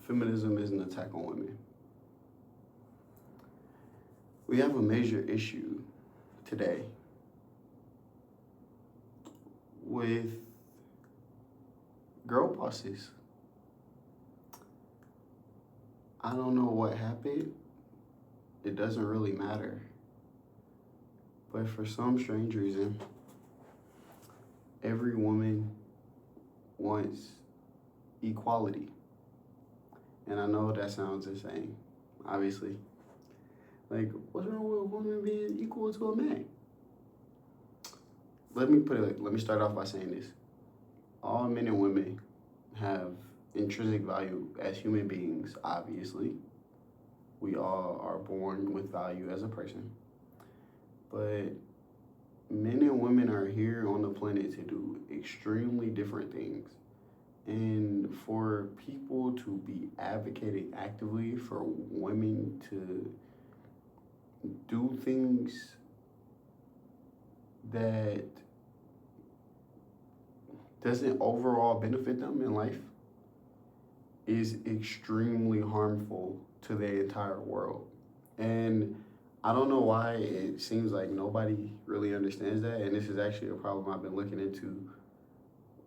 Feminism is an attack on women. We have a major issue today with girl bosses. I don't know what happened. It doesn't really matter. But for some strange reason, every woman wants equality. And I know that sounds insane, obviously. Like, what's wrong with a woman being equal to a man? Let me start off by saying this. All men and women have intrinsic value as human beings, obviously. We all are born with value as a person. But men and women are here on the planet to do extremely different things. And for people to be advocating actively for women to do things that doesn't overall benefit them in life is extremely harmful to the entire world. And I don't know why it seems like nobody really understands that, and this is actually a problem I've been looking into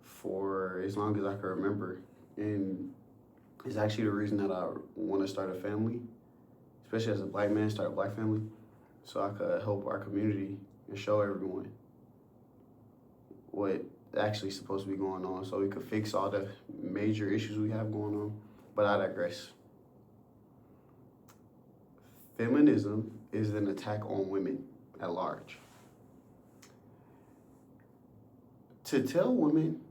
for as long as I can remember. And it's actually the reason that I want to start a family, especially as a black man, start a black family, so I could help our community and show everyone what actually supposed to be going on, so we could fix all the major issues we have going on. But I digress. Feminism is an attack on women at large. To tell women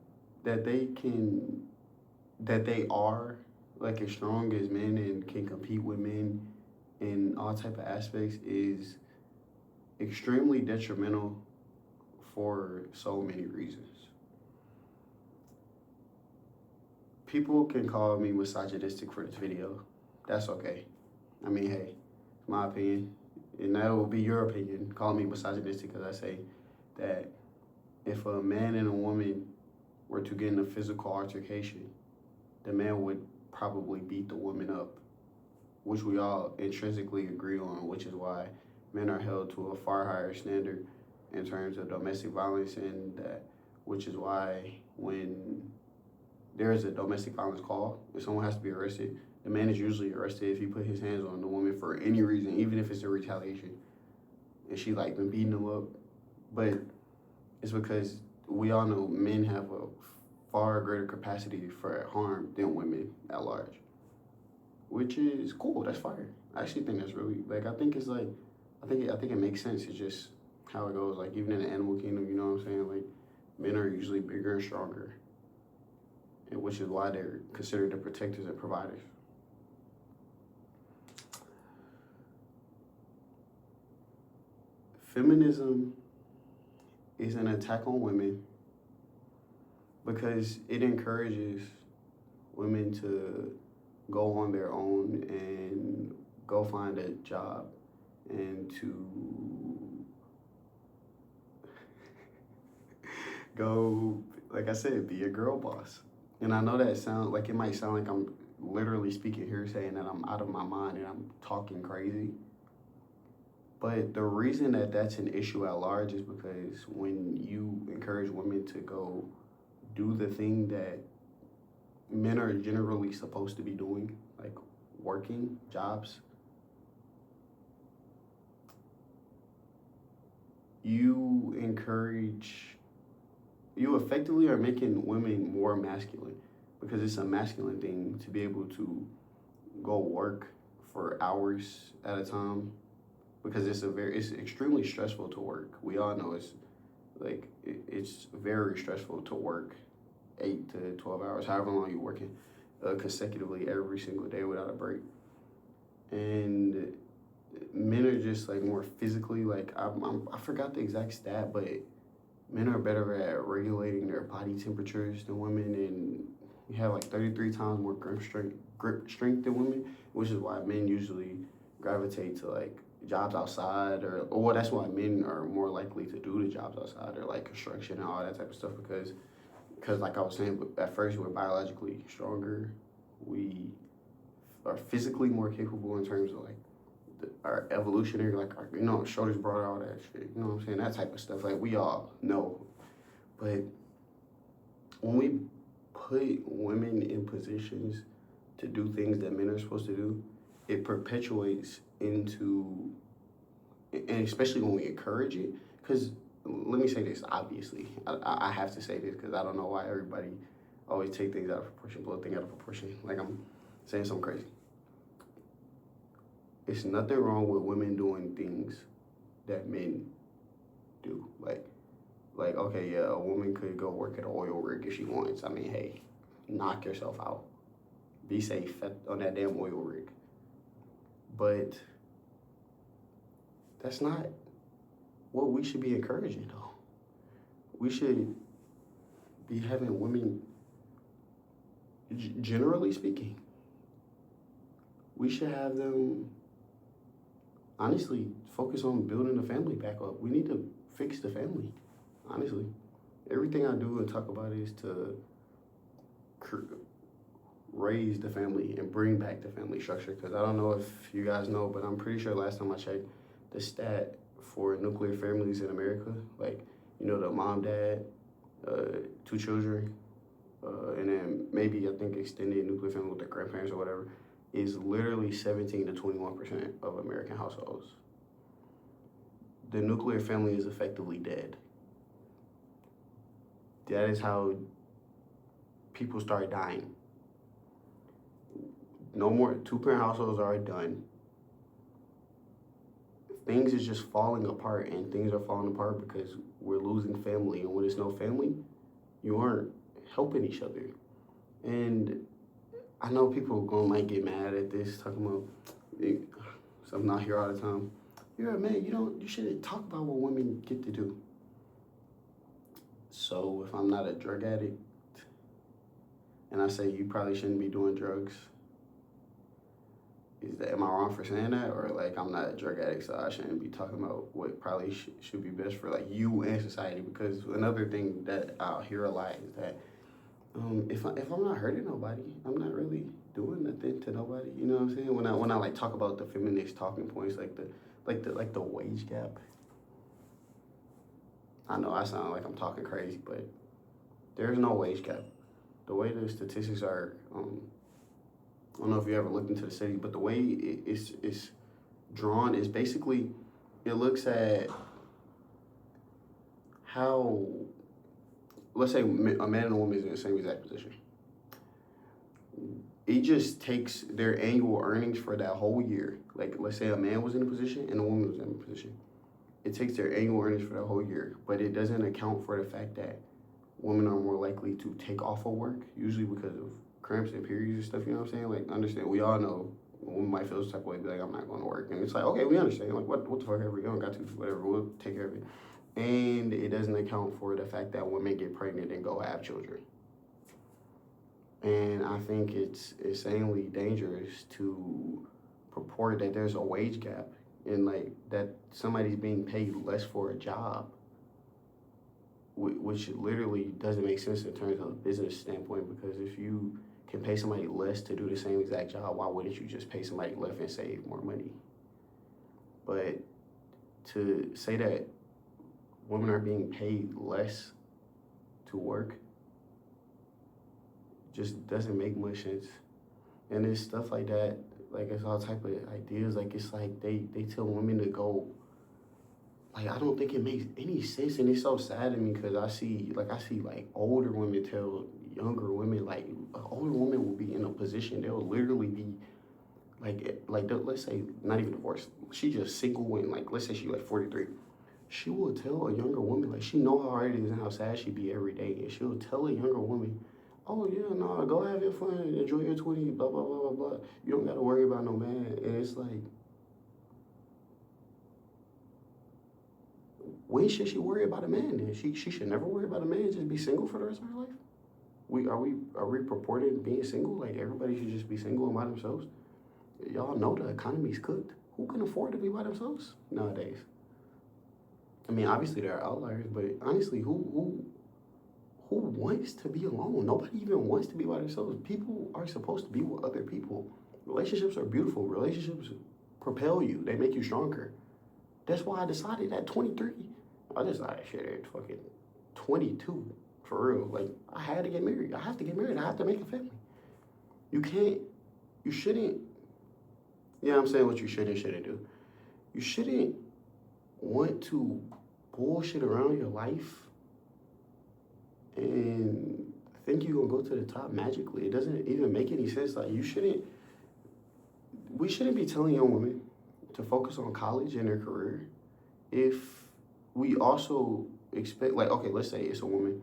that they are like as strong as men and can compete with men in all type of aspects is extremely detrimental for so many reasons. People can call me misogynistic for this video. That's okay. I mean, hey, it's my opinion, and that will be your opinion. Call me misogynistic because I say that if a man and a woman were to get in a physical altercation, the man would probably beat the woman up, which we all intrinsically agree on, which is why men are held to a far higher standard in terms of domestic violence, and which is why when there is a domestic violence call, if someone has to be arrested, the man is usually arrested if he put his hands on the woman for any reason, even if it's a retaliation, and she like been beating him up. But it's because we all know men have a far greater capacity for harm than women at large, which is cool. That's fire. I actually think that's really, like, I think it makes sense. It's just how it goes. Like, even in the animal kingdom, you know what I'm saying? Like, men are usually bigger and stronger, and which is why they're considered the protectors and providers. Feminism is an attack on women because it encourages women to go on their own and go find a job and to go, like I said, be a girl boss. And I know that it might sound like I'm literally speaking here saying that I'm out of my mind and I'm talking crazy. But the reason that that's an issue at large is because when you encourage women to go do the thing that men are generally supposed to be doing, like working jobs, you effectively are making women more masculine, because it's a masculine thing to be able to go work for hours at a time, because it's extremely stressful to work. We all know it's very stressful to work 8 to 12 hours, however long you're working consecutively every single day without a break. And men are just like more physically, like I forgot the exact stat, but men are better at regulating their body temperatures than women, and we have like 33 times more grip strength than women, which is why men usually gravitate to like jobs outside, or that's why men are more likely to do the jobs outside, or like construction and all that type of stuff, because like I was saying, at first we're biologically stronger. We are physically more capable in terms of like our evolutionary, like our, shoulders broad, all that shit. You know what I'm saying? That type of stuff. Like we all know, but when we put women in positions to do things that men are supposed to do, it perpetuates into, and especially when we encourage it, because let me say this, obviously, I have to say this because I don't know why everybody always take things out of proportion, blow things out of proportion, like I'm saying something crazy. It's nothing wrong with women doing things that men do. Like okay, yeah, a woman could go work at an oil rig if she wants. I mean, hey, knock yourself out. Be safe on that damn oil rig. But that's not what we should be encouraging, though. We should be having women, generally speaking, we should have them, honestly, focus on building the family back up. We need to fix the family, honestly. Everything I do and talk about is to raise the family and bring back the family structure. Because I don't know if you guys know, but I'm pretty sure last time I checked, the stat for nuclear families in America, like, the mom, dad, 2 children, and then maybe I think extended nuclear family with the grandparents or whatever, is literally 17 to 21% of American households. The nuclear family is effectively dead. That is how people start dying. No more 2-parent households are done. Things is just falling apart, and things are falling apart because we're losing family. And when there's no family, you aren't helping each other. And I know people might get mad at this, talking about something I hear all the time. You're a man, you shouldn't talk about what women get to do. So if I'm not a drug addict, and I say you probably shouldn't be doing drugs, am I wrong for saying that? Or like I'm not a drug addict, so I shouldn't be talking about what probably should be best for like you and society? Because another thing that I'll hear a lot is that if I'm not hurting nobody, I'm not really doing nothing to nobody. You know what I'm saying? When I like talk about the feminist talking points, like the wage gap. I know I sound like I'm talking crazy, but there's no wage gap. The way the statistics are, I don't know if you ever looked into the city, but the way it's drawn is basically, it looks at how, let's say a man and a woman is in the same exact position. It just takes their annual earnings for that whole year. Like, let's say a man was in a position and a woman was in a position. It takes their annual earnings for the whole year, but it doesn't account for the fact that women are more likely to take off of work, usually because of cramps and periods and stuff, you know what I'm saying? Like, understand, we all know a woman might feel this type of way, be like, I'm not going to work. And it's like, okay, we understand. Like, what the fuck ever, you don't got to, whatever, we'll take care of it. And it doesn't account for the fact that women get pregnant and go have children. And I think it's insanely dangerous to purport that there's a wage gap and like that somebody's being paid less for a job, which literally doesn't make sense in terms of a business standpoint, because if you can pay somebody less to do the same exact job, why wouldn't you just pay somebody less and save more money? But to say that women are being paid less to work just doesn't make much sense. And it's stuff like that, like it's all type of ideas, like it's like they tell women to go, like I don't think it makes any sense, and it's so sad to me because I see older women tell younger women, like an older woman will be in a position, they'll literally be like let's say not even divorced, she just single and like let's say she like 43. She will tell a younger woman, like she know how hard it is and how sad she be every day, and she'll tell a younger woman, oh yeah, no, go have your fun, enjoy your 20, blah, blah, blah, blah, blah. You don't gotta worry about no man. And it's like, when should she worry about a man then? She should never worry about a man, just be single for the rest of her life? Are we purporting being single? Like everybody should just be single and by themselves? Y'all know the economy's cooked. Who can afford to be by themselves nowadays? I mean, obviously there are outliers, but honestly, who wants to be alone? Nobody even wants to be by themselves. People are supposed to be with other people. Relationships are beautiful. Relationships propel you. They make you stronger. That's why I decided at 23. I just like shit at fucking 22. For real. Like, I had to get married. I have to get married. I have to make a family. You shouldn't, I'm saying what you shouldn't do. You shouldn't want to bullshit around your life and think you're gonna go to the top magically. It doesn't even make any sense. Like, we shouldn't be telling young women to focus on college and their career if we also expect, like, okay, let's say it's a woman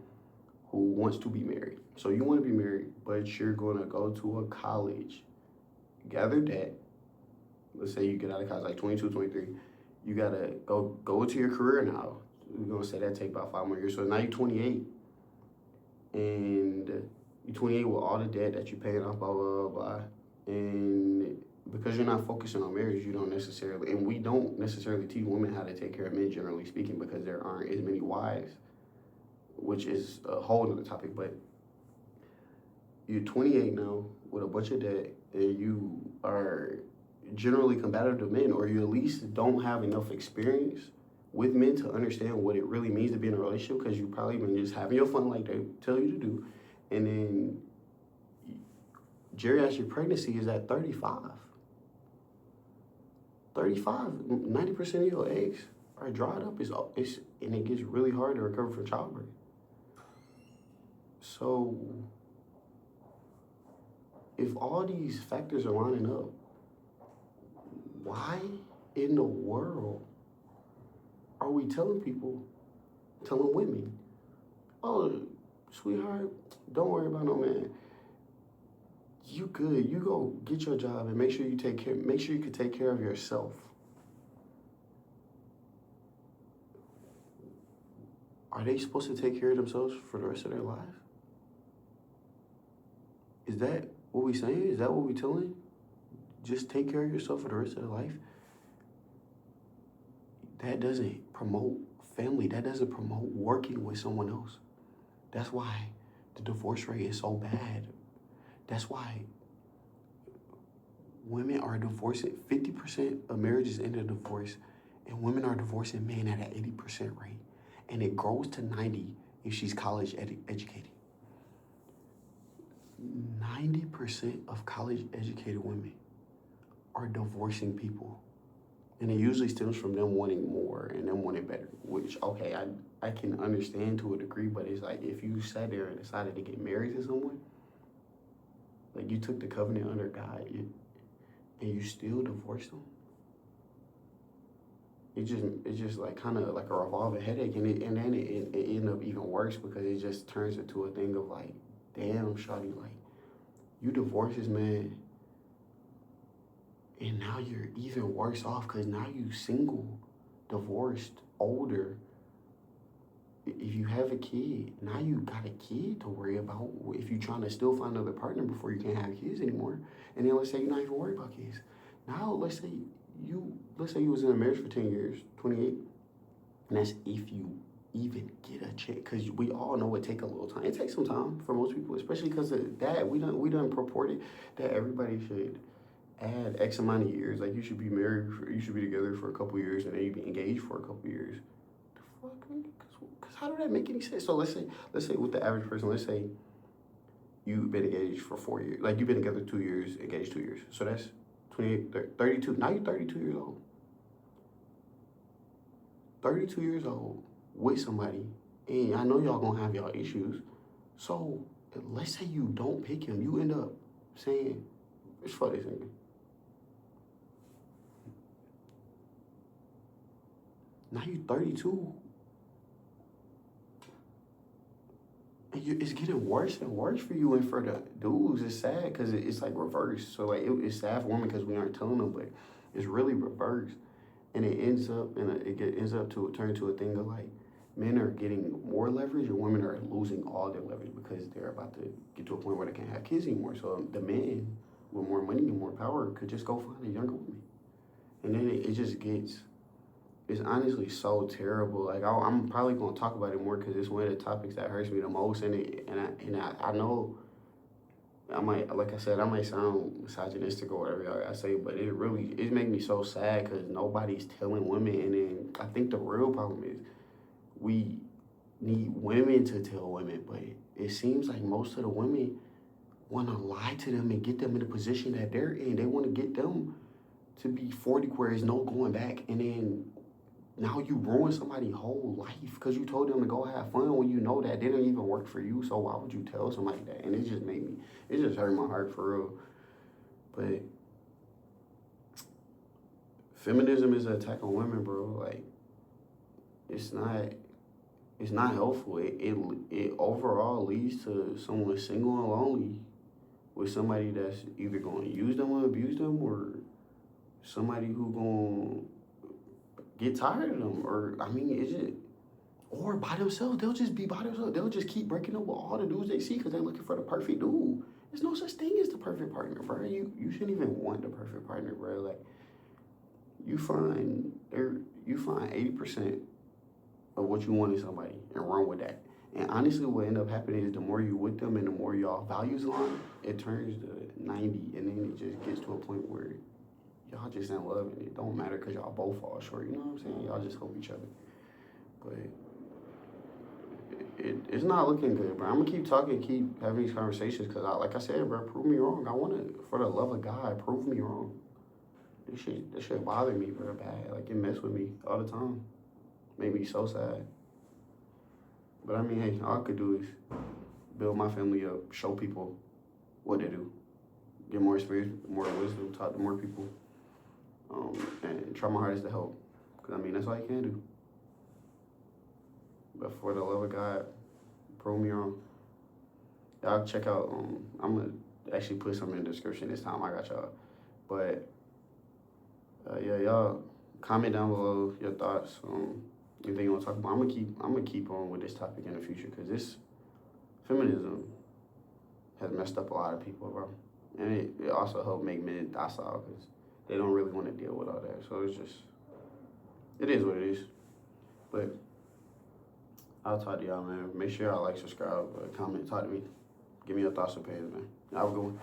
who wants to be married. So you want to be married, but you're gonna go to a college, gather debt. Let's say you get out of college like 22, 23. You gotta go to your career now. We're gonna say that take about 5 more years. So now you're 28, and you're 28 with all the debt that you're paying off, blah, blah, blah, blah. And because you're not focusing on marriage, you don't necessarily, and we don't necessarily teach women how to take care of men, generally speaking, because there aren't as many wives, which is a whole other topic. But you're 28 now with a bunch of debt, and you are generally combative to men, or you at least don't have enough experience with men to understand what it really means to be in a relationship, because you probably been just having your fun like they tell you to do. And then geriatric pregnancy is at 35. 90% of your eggs are dried up, and it gets really hard to recover from childbirth. So if all these factors are lining up, why in the world are we telling women, oh, sweetheart, don't worry about no man. You good. You go get your job and make sure you can take care of yourself. Are they supposed to take care of themselves for the rest of their life? Is that what we saying? Is that what we telling? Just take care of yourself for the rest of your life? That doesn't promote family. That doesn't promote working with someone else. That's why the divorce rate is so bad. That's why women are divorcing. 50% of marriages end in divorce, and women are divorcing men at an 80% rate. And it grows to 90 if she's college educated. 90% of college educated women are divorcing people. And it usually stems from them wanting more and them wanting better, which, okay, I can understand to a degree, but it's like if you sat there and decided to get married to someone, like you took the covenant under God, and you still divorced them, it's just like kind of like a revolving headache, and then it ended up even worse because it just turns into a thing of like, damn, shawty, like you divorced this man, and now you're even worse off because now you single, divorced, older. If you have a kid, now you got a kid to worry about if you're trying to still find another partner before you can't have kids anymore. And then let's say you're not even worried about kids. Now let's say you was in a marriage for 10 years, 28, and that's if you even get a check, because we all know it take a little time. It takes some time for most people, especially because of that. We done purported that everybody should add X amount of years. Like you should be you should be together for a couple years, and then you be engaged for a couple years. The fuck? Because how do that make any sense? So let's say with the average person, let's say you've been engaged for 4 years. Like you've been together 2 years, engaged 2 years. So that's 28, 32. Now you're 32 years old. 32 years old with somebody, and I know y'all gonna have y'all issues. So let's say you don't pick him, you end up saying, it's for this nigga. Now you're 32. And it's getting worse and worse for you, and for the dudes, it's sad because it's like reverse. So like it's sad for women because we aren't telling them, but it's really reversed, and it ends up to turn to a thing of like men are getting more leverage and women are losing all their leverage because they're about to get to a point where they can't have kids anymore. So the man with more money and more power could just go find a younger woman, and then it just gets. It's honestly so terrible. Like I'm probably gonna talk about it more because it's one of the topics that hurts me the most. And I know like I said, I might sound misogynistic or whatever y'all gotta say, but it make me so sad because nobody's telling women. And then I think the real problem is we need women to tell women, but it seems like most of the women want to lie to them and get them in the position that they're in. They want to get them to be 40 where there's no going back, and then now you ruin somebody's whole life because you told them to go have fun when you know that didn't even work for you. So why would you tell somebody that? And it just hurt my heart for real. But feminism is an attack on women, bro. Like, it's not helpful. It overall leads to someone single and lonely with somebody that's either going to use them or abuse them, or somebody who going to get tired of them, or or by themselves. They'll just be by themselves. They'll just keep breaking up with all the dudes they see because they're looking for the perfect dude. There's no such thing as the perfect partner, bro. You shouldn't even want the perfect partner, bro. Like, you find 80% of what you want in somebody and run with that. And honestly, what end up happening is the more you with them and the more y'all values align, it turns to 90, and then it just gets to a point where y'all just in love and it don't matter because y'all both fall short. You know what I'm saying? Y'all just help each other. But it's not looking good, bro. I'm gonna keep talking, keep having these conversations because, like I said, bro, prove me wrong. I want to, for the love of God, prove me wrong. This shit bother me, bro, bad. Like, it mess with me all the time. Made me so sad. But I mean, hey, all I could do is build my family up, show people what to do, get more experience, more wisdom, talk to more people, and try my hardest to help. Because, I mean, that's all you can do. But for the love of God, prove me wrong. Y'all check out, I'm going to actually put something in the description this time. I got y'all. But, yeah, y'all comment down below your thoughts. Anything you want to talk about. I'm gonna keep on with this topic in the future because this feminism has messed up a lot of people, bro. And it also helped make men docile because they don't really want to deal with all that. So it is what it is. But I'll talk to y'all, man. Make sure y'all like, subscribe, comment, talk to me. Give me your thoughts and opinions, man. Have a good one.